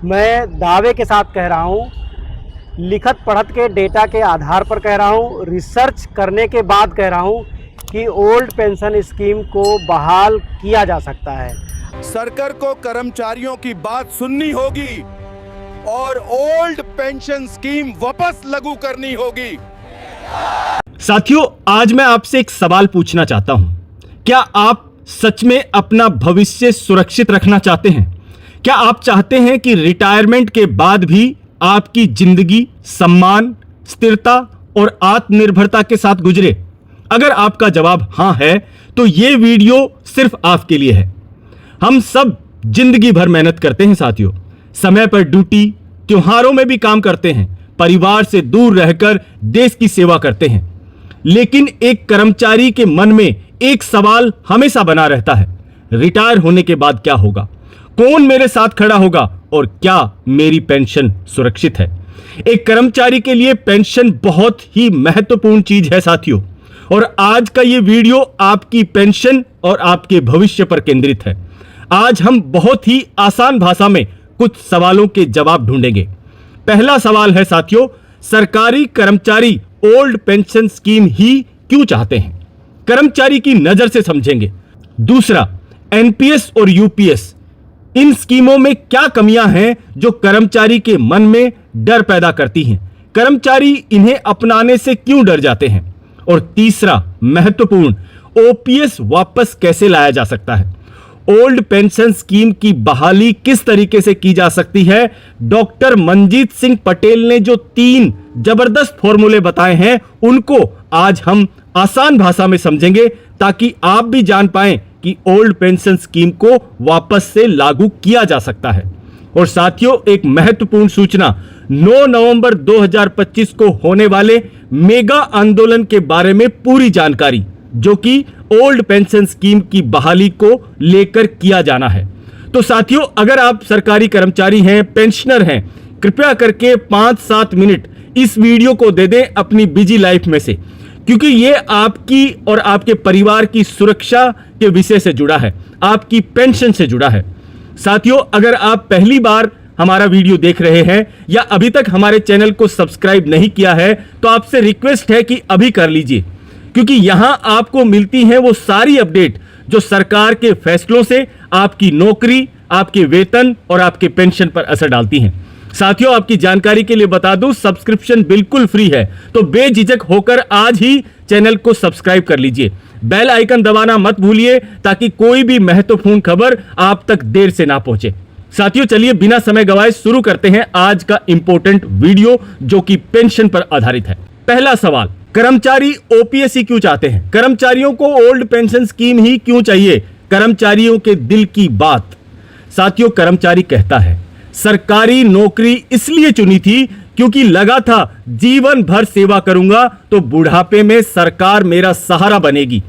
मैं दावे के साथ कह रहा हूँ, लिखत पढ़त के डेटा के आधार पर कह रहा हूँ, रिसर्च करने के बाद कह रहा हूँ कि ओल्ड पेंशन स्कीम को बहाल किया जा सकता है। सरकार को कर्मचारियों की बात सुननी होगी और ओल्ड पेंशन स्कीम वापस लागू करनी होगी। साथियों, आज मैं आपसे एक सवाल पूछना चाहता हूं। क्या आप सच में अपना भविष्य सुरक्षित रखना चाहते हैं? क्या आप चाहते हैं कि रिटायरमेंट के बाद भी आपकी जिंदगी सम्मान, स्थिरता और आत्मनिर्भरता के साथ गुजरे? अगर आपका जवाब हां है तो यह वीडियो सिर्फ आपके लिए है। हम सब जिंदगी भर मेहनत करते हैं साथियों, समय पर ड्यूटी, त्योहारों में भी काम करते हैं, परिवार से दूर रहकर देश की सेवा करते हैं, लेकिन एक कर्मचारी के मन में एक सवाल हमेशा बना रहता है, रिटायर होने के बाद क्या होगा? कौन मेरे साथ खड़ा होगा और क्या मेरी पेंशन सुरक्षित है? एक कर्मचारी के लिए पेंशन बहुत ही महत्वपूर्ण चीज है साथियों, और आज का यह वीडियो आपकी पेंशन और आपके भविष्य पर केंद्रित है। आज हम बहुत ही आसान भाषा में कुछ सवालों के जवाब ढूंढेंगे। पहला सवाल है साथियों, सरकारी कर्मचारी ओल्ड पेंशन स्कीम ही क्यों चाहते हैं? कर्मचारी की नजर से समझेंगे। दूसरा, एनपीएस और यूपीएस, इन स्कीमों में क्या कमियां हैं जो कर्मचारी के मन में डर पैदा करती हैं? कर्मचारी इन्हें अपनाने से क्यों डर जाते हैं? और तीसरा महत्वपूर्ण, ओपीएस वापस कैसे लाया जा सकता है? ओल्ड पेंशन स्कीम की बहाली किस तरीके से की जा सकती है? डॉक्टर मनजीत सिंह पटेल ने जो 3 जबरदस्त फॉर्मूले बताए हैं, उनको आज हम आसान भाषा में समझेंगे ताकि आप भी जान पाएं कि ओल्ड पेंशन स्कीम को वापस से लागू किया जा सकता है। और साथियों, एक महत्वपूर्ण सूचना, 9 नवंबर 2025 को होने वाले मेगा आंदोलन के बारे में पूरी जानकारी, जो कि ओल्ड पेंशन स्कीम की बहाली को लेकर किया जाना है। तो साथियों, अगर आप सरकारी कर्मचारी हैं, पेंशनर हैं, कृपया करके 5-7 मिनट इस वीडियो को दे दें अपनी बिजी लाइफ में से, क्योंकि यह आपकी और आपके परिवार की सुरक्षा के विषय से जुड़ा है, आपकी पेंशन से जुड़ा है। साथियों, अगर आप पहली बार हमारा वीडियो देख रहे हैं या अभी तक हमारे चैनल को सब्सक्राइब नहीं किया है, तो आपसे रिक्वेस्ट है कि अभी कर लीजिए, क्योंकि यहां आपको मिलती हैं वो सारी अपडेट जो सरकार के फैसलों से आपकी नौकरी, आपके वेतन और आपके पेंशन पर असर डालती हैं। साथियों, आपकी जानकारी के लिए बता दूं, सब्सक्रिप्शन बिल्कुल फ्री है, तो बेझिझक होकर आज ही चैनल को सब्सक्राइब कर लीजिए। बेल आइकन दबाना मत भूलिए ताकि कोई भी महत्वपूर्ण खबर आप तक देर से ना पहुंचे। साथियों, चलिए बिना समय गवाए शुरू करते हैं आज का इंपॉर्टेंट वीडियो, जो कि पेंशन पर आधारित है। पहला सवाल, कर्मचारी ओपीएस ही क्यों चाहते हैं? कर्मचारियों को ओल्ड पेंशन स्कीम ही क्यों चाहिए? कर्मचारियों के दिल की बात। साथियों, कर्मचारी कहता है, सरकारी नौकरी इसलिए चुनी थी क्योंकि लगा था जीवन भर सेवा करूंगा तो बुढ़ापे में सरकार मेरा सहारा बनेगी,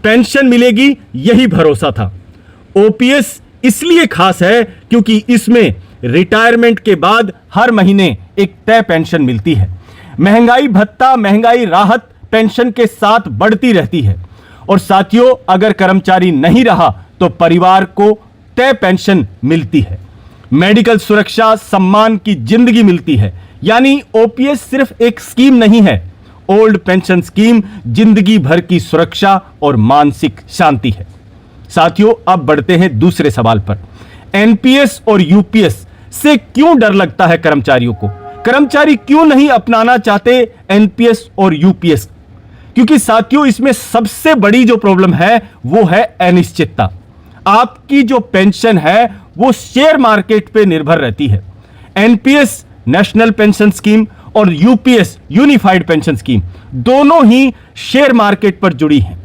पेंशन मिलेगी, यही भरोसा था। ओपीएस इसलिए खास है क्योंकि इसमें रिटायरमेंट के बाद हर महीने एक तय पेंशन मिलती है। महंगाई भत्ता, महंगाई राहत पेंशन के साथ बढ़ती रहती है। और साथियों, अगर कर्मचारी नहीं रहा तो परिवार को तय पेंशन मिलती है, मेडिकल सुरक्षा, सम्मान की जिंदगी मिलती है। यानी ओपीएस सिर्फ एक स्कीम नहीं है, ओल्ड पेंशन स्कीम जिंदगी भर की सुरक्षा और मानसिक शांति है। साथियों, अब बढ़ते हैं दूसरे सवाल पर। एनपीएस और यूपीएस से क्यों डर लगता है कर्मचारियों को? कर्मचारी क्यों नहीं अपनाना चाहते एनपीएस और यूपीएस? क्योंकि साथियों, इसमें सबसे बड़ी जो प्रॉब्लम है वो है अनिश्चितता। आपकी जो पेंशन है वो शेयर मार्केट पे निर्भर रहती है। एनपीएस नेशनल पेंशन स्कीम और यूपीएस यूनिफाइड पेंशन स्कीम दोनों ही शेयर मार्केट पर जुड़ी हैं।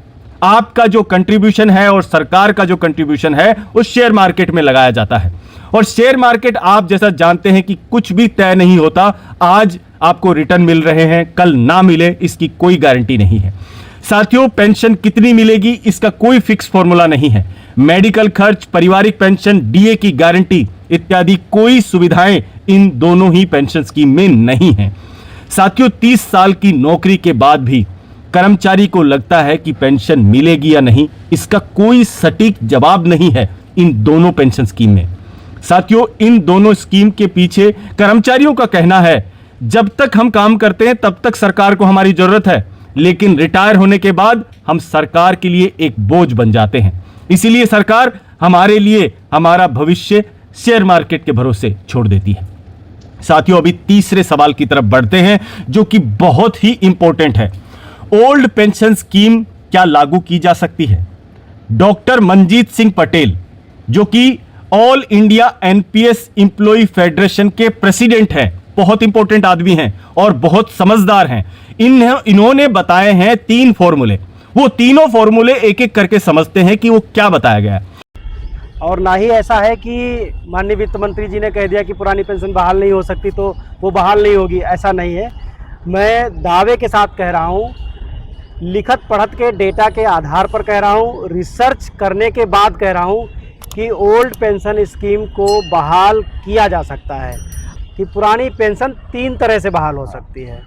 आपका जो कंट्रीब्यूशन है और सरकार का जो कंट्रीब्यूशन है वो शेयर मार्केट में लगाया जाता है। और शेयर मार्केट आप जैसा जानते हैं कि कुछ भी तय नहीं होता। आज आपको रिटर्न मिल रहे हैं, कल ना मिले, इसकी कोई गारंटी नहीं है। साथियों, पेंशन कितनी मिलेगी इसका कोई फिक्स फॉर्मूला नहीं है। मेडिकल खर्च, पारिवारिक पेंशन, डीए की गारंटी इत्यादि कोई सुविधाएं इन दोनों ही पेंशन स्कीम में नहीं है। साथियों, 30 साल की नौकरी के बाद भी कर्मचारी को लगता है कि पेंशन मिलेगी या नहीं, इसका कोई सटीक जवाब नहीं है इन दोनों पेंशन स्कीम में। साथियों, इन दोनों स्कीम के पीछे कर्मचारियों का कहना है जब तक हम काम करते हैं तब तक सरकार को हमारी जरूरत है, लेकिन रिटायर होने के बाद हम सरकार के लिए एक बोझ बन जाते हैं। इसीलिए सरकार हमारे लिए हमारा भविष्य शेयर मार्केट के भरोसे छोड़ देती है। साथियों, अभी तीसरे सवाल की तरफ बढ़ते हैं जो कि बहुत ही इंपॉर्टेंट है। ओल्ड पेंशन स्कीम क्या लागू की जा सकती है? डॉक्टर मनजीत सिंह पटेल, जो कि all India NPS employ federation के प्रेसिडेंट हैं, बहुत इंपॉर्टेंट आदमी हैं और बहुत समझदार हैं। इन्होंने बताए हैं 3 फॉर्मूले। वो तीनों फॉर्मूले एक एक करके समझते हैं कि वो क्या बताया गया है। और ना ही ऐसा है कि माननीय वित्त मंत्री जी ने कह दिया कि पुरानी पेंशन बहाल नहीं हो सकती तो वो बहाल नहीं होगी, ऐसा नहीं है। मैं दावे के साथ कह रहा हूँ, लिखत पढ़त के डेटा के आधार पर कह रहा हूँ, रिसर्च करने के बाद कह रहा हूँ कि ओल्ड पेंशन स्कीम को बहाल किया जा सकता है। कि पुरानी पेंशन 3 तरह से बहाल हो सकती है।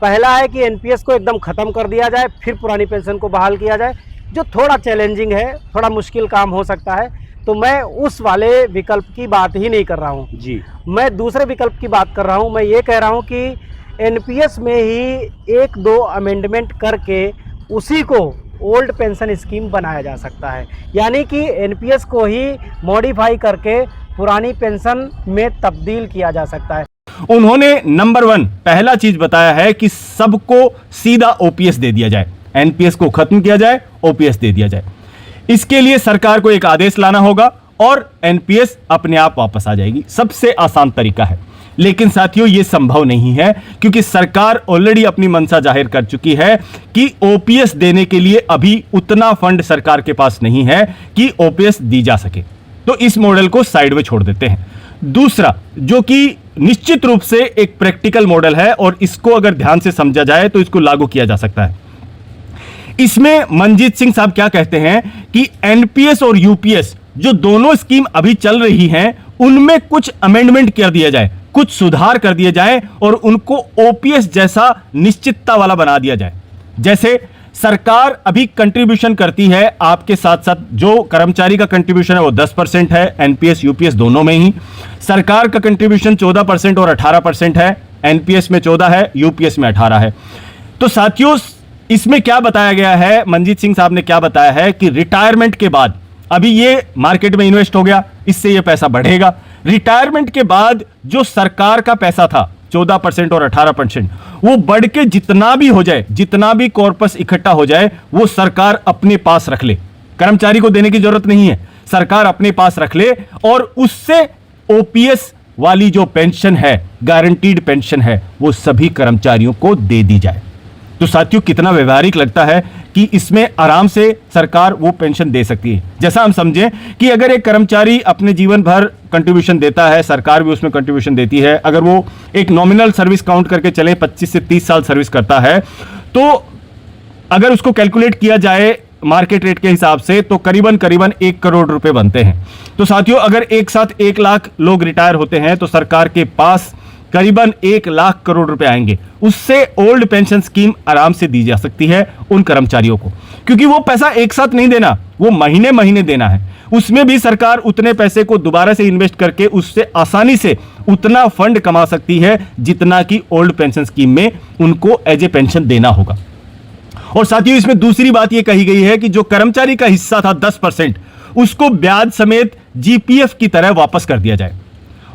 पहला है कि एनपीएस को एकदम ख़त्म कर दिया जाए, फिर पुरानी पेंशन को बहाल किया जाए, जो थोड़ा चैलेंजिंग है, थोड़ा मुश्किल काम हो सकता है। तो मैं उस वाले विकल्प की बात ही नहीं कर रहा हूँ जी, मैं दूसरे विकल्प की बात कर रहा हूँ। मैं ये कह रहा हूँ कि एनपीएस में ही 1-2 अमेंडमेंट करके उसी को ओल्ड पेंशन स्कीम बनाया जा सकता है, यानी कि एनपीएस को ही मॉडिफाई करके पुरानी पेंशन में तब्दील किया जा सकता है। उन्होंने नंबर 1 पहला चीज बताया है कि सबको सीधा ओपीएस दे दिया जाए, एनपीएस को खत्म किया जाए, ओपीएस दे दिया जाए। इसके लिए सरकार को एक आदेश लाना होगा और एनपीएस अपने आप वापस आ जाएगी। सबसे आसान तरीका है, लेकिन साथियों यह संभव नहीं है क्योंकि सरकार ऑलरेडी अपनी मंशा जाहिर कर चुकी है कि ओपीएस देने के लिए अभी उतना फंड सरकार के पास नहीं है कि ओपीएस दी जा सके। तो इस मॉडल को साइड में छोड़ देते हैं। दूसरा, जो कि निश्चित रूप से एक प्रैक्टिकल मॉडल है और इसको अगर ध्यान से समझा जाए तो इसको लागू किया जा सकता है। इसमें मनजीत सिंह साहब क्या कहते हैं कि एनपीएस और यूपीएस जो दोनों स्कीम अभी चल रही हैं उनमें कुछ अमेंडमेंट कर दिया जाए, कुछ सुधार कर दिए जाए और उनको ओपीएस जैसा निश्चितता वाला बना दिया जाए। जैसे सरकार अभी कंट्रीब्यूशन करती है, आपके साथ साथ जो कर्मचारी का कंट्रीब्यूशन है वो 10% है, एनपीएस यूपीएस दोनों में ही। सरकार का कंट्रीब्यूशन 14% और 18% है, एनपीएस में 14 है, यूपीएस में 18 है। तो साथियों इसमें क्या बताया गया है, मनजीत सिंह साहब ने क्या बताया है कि रिटायरमेंट के बाद, अभी ये मार्केट में इन्वेस्ट हो गया, इससे ये पैसा बढ़ेगा। रिटायरमेंट के बाद जो सरकार का पैसा था 14% और 18%, वो बढ़ के जितना भी हो जाए, जितना भी कॉर्पस इकट्ठा हो जाए, वो सरकार अपने पास रख ले। कर्मचारी को देने की जरूरत नहीं है, सरकार अपने पास रख ले और उससे ओपीएस वाली जो पेंशन है, गारंटीड पेंशन है, वो सभी कर्मचारियों को दे दी जाए। तो साथियों कितना व्यवहारिक लगता है कि इसमें आराम से सरकार वो पेंशन दे सकती है। जैसा हम समझें कि अगर एक कर्मचारी अपने जीवन भर कंट्रीब्यूशन देता है, सरकार भी उसमें कंट्रीब्यूशन देती है, अगर वो एक नॉमिनल सर्विस काउंट करके चले 25 से 30 साल सर्विस करता है, तो अगर उसको कैलकुलेट किया जाए मार्केट रेट के हिसाब से तो करीबन 1 करोड़ रुपए बनते हैं। तो साथियों अगर एक साथ 1 लाख लोग रिटायर होते हैं तो सरकार के पास करीबन 1 लाख करोड़ रुपए आएंगे। उससे ओल्ड पेंशन स्कीम आराम से दी जा सकती है उन कर्मचारियों को, क्योंकि वो पैसा एक साथ नहीं देना, वो महीने महीने देना है। उसमें भी सरकार उतने पैसे को दोबारा से इन्वेस्ट करके उससे आसानी से उतना फंड कमा सकती है जितना कि ओल्ड पेंशन स्कीम में उनको एज ए पेंशन देना होगा। और साथियों इसमें दूसरी बात यह कही गई है कि जो कर्मचारी का हिस्सा था 10%, उसको ब्याज समेत जीपीएफ की तरह वापस कर दिया जाए।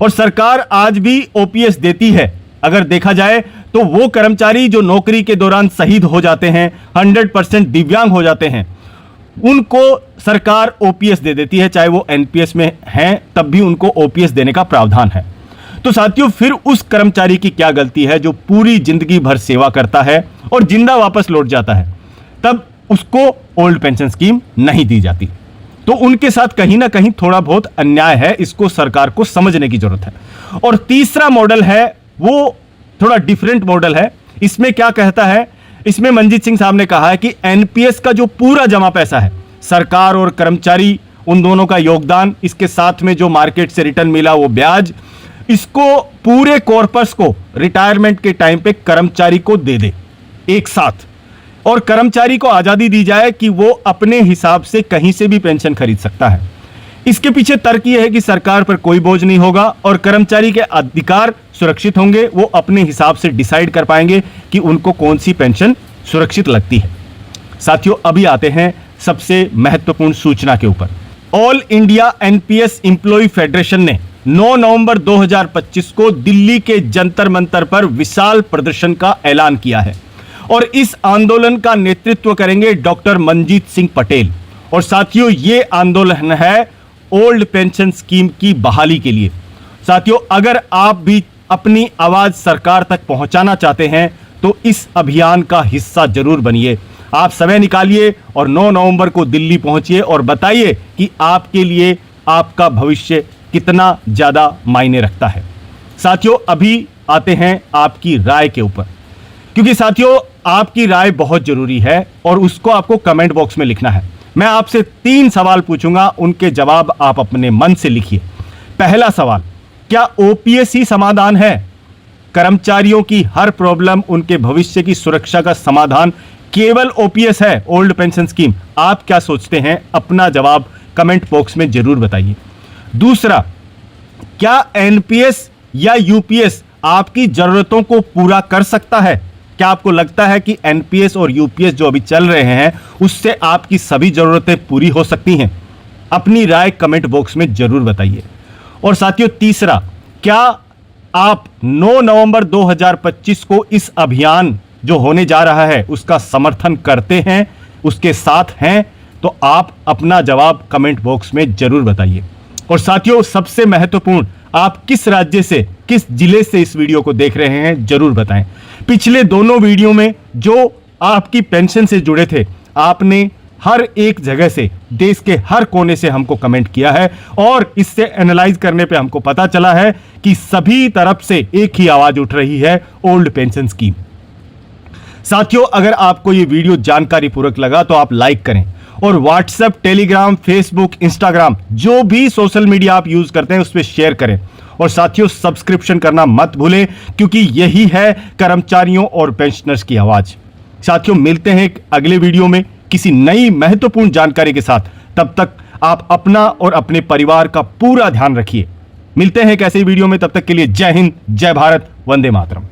और सरकार आज भी ओपीएस देती है। अगर देखा जाए तो वो कर्मचारी जो नौकरी के दौरान शहीद हो जाते हैं, 100% दिव्यांग हो जाते हैं, उनको सरकार ओपीएस दे देती है, चाहे वो एनपीएस में हैं तब भी उनको ओपीएस देने का प्रावधान है। तो साथियों फिर उस कर्मचारी की क्या गलती है जो पूरी जिंदगी भर सेवा करता है और जिंदा वापस लौट जाता है, तब उसको ओल्ड पेंशन स्कीम नहीं दी जाती। तो उनके साथ कहीं ना कहीं थोड़ा बहुत अन्याय है, इसको सरकार को समझने की जरूरत है। और तीसरा मॉडल है वो थोड़ा डिफरेंट मॉडल है। इसमें क्या कहता है, इसमें मनजीत सिंह साहब ने कहा है कि एनपीएस का जो पूरा जमा पैसा है, सरकार और कर्मचारी उन दोनों का योगदान, इसके साथ में जो मार्केट से रिटर्न मिला वो ब्याज, इसको पूरे कॉर्पस को रिटायरमेंट के टाइम पे कर्मचारी को दे दे एक साथ, और कर्मचारी को आजादी दी जाए कि वो अपने हिसाब से कहीं से भी पेंशन खरीद सकता है। इसके पीछे तर्क यह है कि सरकार पर कोई बोझ नहीं होगा और कर्मचारी के अधिकार सुरक्षित होंगे। वो अपने हिसाब से डिसाइड कर पाएंगे कि उनको कौन सी पेंशन सुरक्षित लगती है। साथियों, अभी आते हैं सबसे महत्वपूर्ण सूचना के ऊपर। All India NPS employ federation ने 9 नवंबर 2025 को दिल्ली के जंतर मंतर पर विशाल प्रदर्शन का ऐलान किया है और इस आंदोलन का नेतृत्व करेंगे डॉक्टर मनजीत सिंह पटेल। और साथियों, ये आंदोलन है ओल्ड पेंशन स्कीम की बहाली के लिए। साथियों, अगर आप भी अपनी आवाज सरकार तक पहुंचाना चाहते हैं तो इस अभियान का हिस्सा जरूर बनिए। आप समय निकालिए और 9 नवंबर को दिल्ली पहुंचिए और बताइए कि आपके लिए आपका भविष्य कितना ज्यादा मायने रखता है। साथियों, अभी आते हैं आपकी राय के ऊपर, क्योंकि साथियों आपकी राय बहुत जरूरी है और उसको आपको कमेंट बॉक्स में लिखना है। मैं आपसे 3 सवाल पूछूंगा, उनके जवाब आप अपने मन से लिखिए। पहला सवाल, क्या ओपीएस ही समाधान है? कर्मचारियों की हर प्रॉब्लम, उनके भविष्य की सुरक्षा का समाधान केवल ओपीएस है, ओल्ड पेंशन स्कीम? आप क्या सोचते हैं? अपना जवाब कमेंट बॉक्स में जरूर बताइए। दूसरा, क्या एनपीएस या यूपीएस आपकी जरूरतों को पूरा कर सकता है? क्या आपको लगता है कि एनपीएस और यूपीएस जो अभी चल रहे हैं उससे आपकी सभी जरूरतें पूरी हो सकती हैं? अपनी राय कमेंट बॉक्स में जरूर बताइए। और साथियों, तीसरा, क्या आप 9 नवंबर 2025 को इस अभियान जो होने जा रहा है उसका समर्थन करते हैं, उसके साथ हैं? तो आप अपना जवाब कमेंट बॉक्स में जरूर बताइए। और साथियों, सबसे महत्वपूर्ण, आप किस राज्य से, किस जिले से इस वीडियो को देख रहे हैं जरूर बताएं। पिछले दोनों वीडियो में जो आपकी पेंशन से जुड़े थे, आपने हर एक जगह से, देश के हर कोने से हमको कमेंट किया है और इससे एनालाइज करने पे हमको पता चला है कि सभी तरफ से एक ही आवाज उठ रही है, ओल्ड पेंशन स्कीम। साथियों, अगर आपको ये वीडियो जानकारी पूर्वक लगा तो आप लाइक करें और व्हाट्सएप, टेलीग्राम, फेसबुक, इंस्टाग्राम, जो भी सोशल मीडिया आप यूज करते हैं उस पर शेयर करें। और साथियों, सब्सक्रिप्शन करना मत भूलें, क्योंकि यही है कर्मचारियों और पेंशनर्स की आवाज। साथियों, मिलते हैं एक अगले वीडियो में किसी नई महत्वपूर्ण जानकारी के साथ। तब तक आप अपना और अपने परिवार का पूरा ध्यान रखिए। मिलते हैं एक ऐसे वीडियो में, तब तक के लिए जय हिंद, जय भारत, वंदे मातरम।